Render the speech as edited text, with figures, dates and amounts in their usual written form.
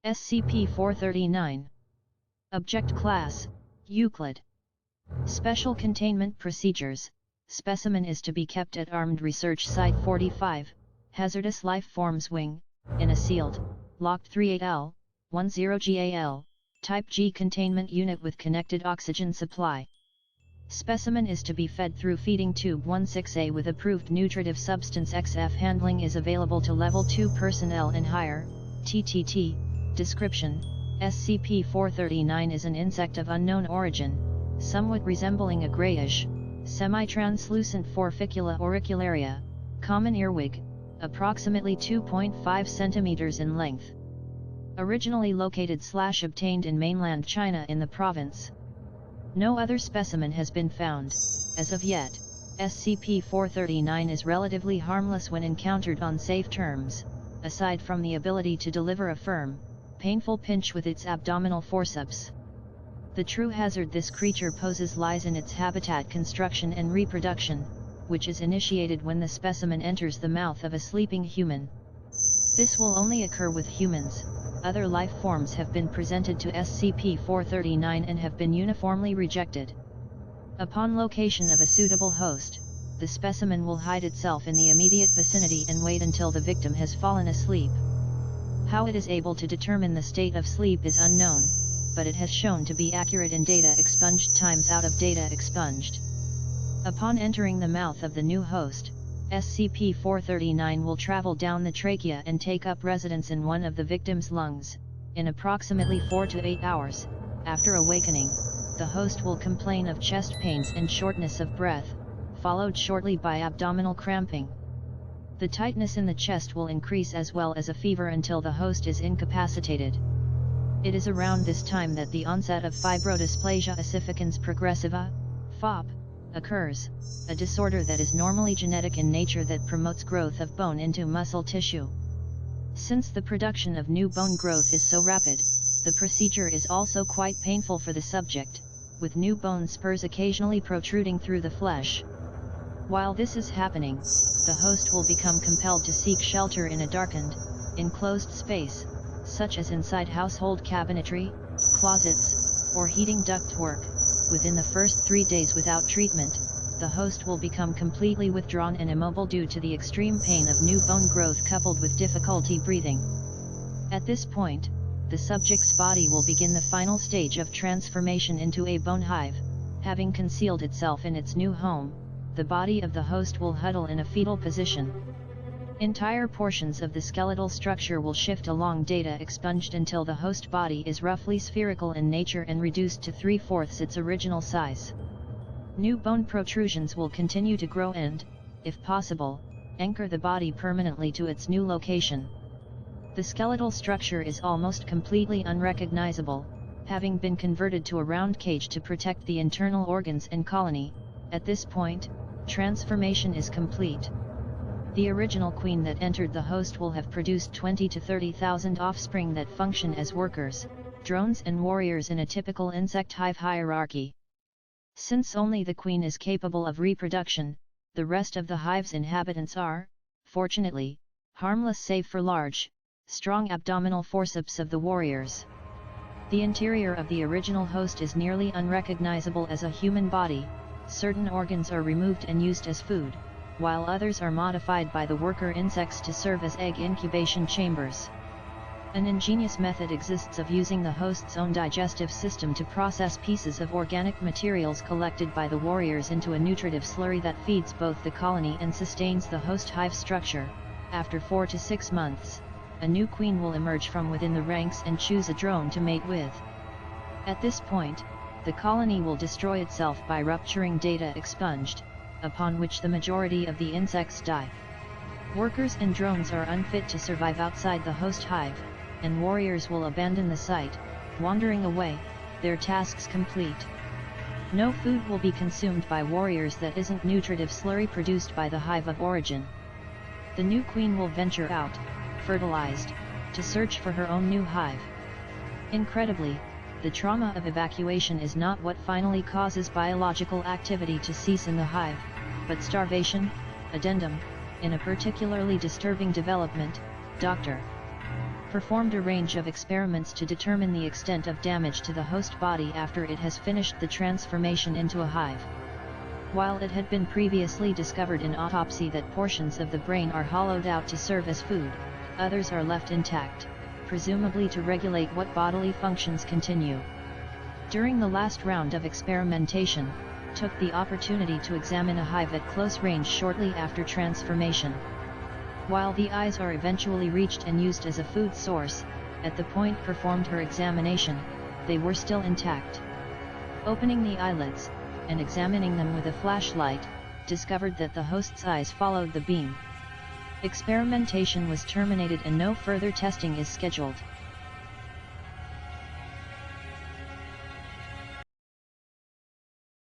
SCP-439. Object Class: Euclid. Special Containment Procedures: Specimen is to be kept at Armed Research Site 45, Hazardous Life Forms Wing, in a sealed, locked 38L, 10GAL, Type G containment unit with connected oxygen supply. Specimen is to be fed through feeding tube 16A with approved nutritive substance. XF handling is available to Level 2 personnel and higher. TTT. Description: SCP-439 is an insect of unknown origin, somewhat resembling a grayish, semi-translucent Forficula auricularia, common earwig, approximately 2.5 cm in length. Originally located/obtained in mainland China in the province. No other specimen has been found, as of yet. SCP-439 is relatively harmless when encountered on safe terms, aside from the ability to deliver a firm, painful pinch with its abdominal forceps. The true hazard this creature poses lies in its habitat construction and reproduction, which is initiated when the specimen enters the mouth of a sleeping human. This will only occur with humans. Other life forms have been presented to SCP-439 and have been uniformly rejected. Upon location of a suitable host, the specimen will hide itself in the immediate vicinity and wait until the victim has fallen asleep. How it is able to determine the state of sleep is unknown, but it has shown to be accurate in data expunged times out of data expunged. Upon entering the mouth of the new host, SCP-439 will travel down the trachea and take up residence in one of the victim's lungs. In approximately 4 to 8 hours, after awakening, the host will complain of chest pains and shortness of breath, followed shortly by abdominal cramping. The tightness in the chest will increase as well as a fever until the host is incapacitated. It is around this time that the onset of fibrodysplasia ossificans progressiva, FOP, occurs, a disorder that is normally genetic in nature that promotes growth of bone into muscle tissue. Since the production of new bone growth is so rapid, the procedure is also quite painful for the subject, with new bone spurs occasionally protruding through the flesh. While this is happening, the host will become compelled to seek shelter in a darkened, enclosed space, such as inside household cabinetry, closets, or heating ductwork. Within the first 3 days without treatment, the host will become completely withdrawn and immobile due to the extreme pain of new bone growth coupled with difficulty breathing. At this point, the subject's body will begin the final stage of transformation into a bone hive. Having concealed itself in its new home, the body of the host will huddle in a fetal position. Entire portions of the skeletal structure will shift along data expunged until the host body is roughly spherical in nature and reduced to 3/4 its original size. New bone protrusions will continue to grow and, if possible, anchor the body permanently to its new location. The skeletal structure is almost completely unrecognizable, having been converted to a round cage to protect the internal organs and colony. At this point, transformation is complete. The original queen that entered the host will have produced 20 to 30,000 offspring that function as workers, drones and warriors in a typical insect hive hierarchy. Since only the queen is capable of reproduction, the rest of the hive's inhabitants are, fortunately, harmless save for large, strong abdominal forceps of the warriors. The interior of the original host is nearly unrecognizable as a human body. Certain organs are removed and used as food, while others are modified by the worker insects to serve as egg incubation chambers. An ingenious method exists of using the host's own digestive system to process pieces of organic materials collected by the warriors into a nutritive slurry that feeds both the colony and sustains the host hive structure. After 4 to 6 months, a new queen will emerge from within the ranks and choose a drone to mate with. At this point, the colony will destroy itself by rupturing data expunged, upon which the majority of the insects die. Workers and drones are unfit to survive outside the host hive, and warriors will abandon the site, wandering away, their tasks complete. No food will be consumed by warriors that isn't nutritive slurry produced by the hive of origin. The new queen will venture out, fertilized, to search for her own new hive. Incredibly, the trauma of evacuation is not what finally causes biological activity to cease in the hive, but starvation. Addendum: in a particularly disturbing development, Dr. performed a range of experiments to determine the extent of damage to the host body after it has finished the transformation into a hive. While it had been previously discovered in autopsy that portions of the brain are hollowed out to serve as food, others are left intact, presumably to regulate what bodily functions continue. During the last round of experimentation, took the opportunity to examine a hive at close range shortly after transformation. While the eyes are eventually reached and used as a food source, at the point performed her examination, they were still intact. Opening the eyelids, and examining them with a flashlight, discovered that the host's eyes followed the beam. Experimentation was terminated and no further testing is scheduled.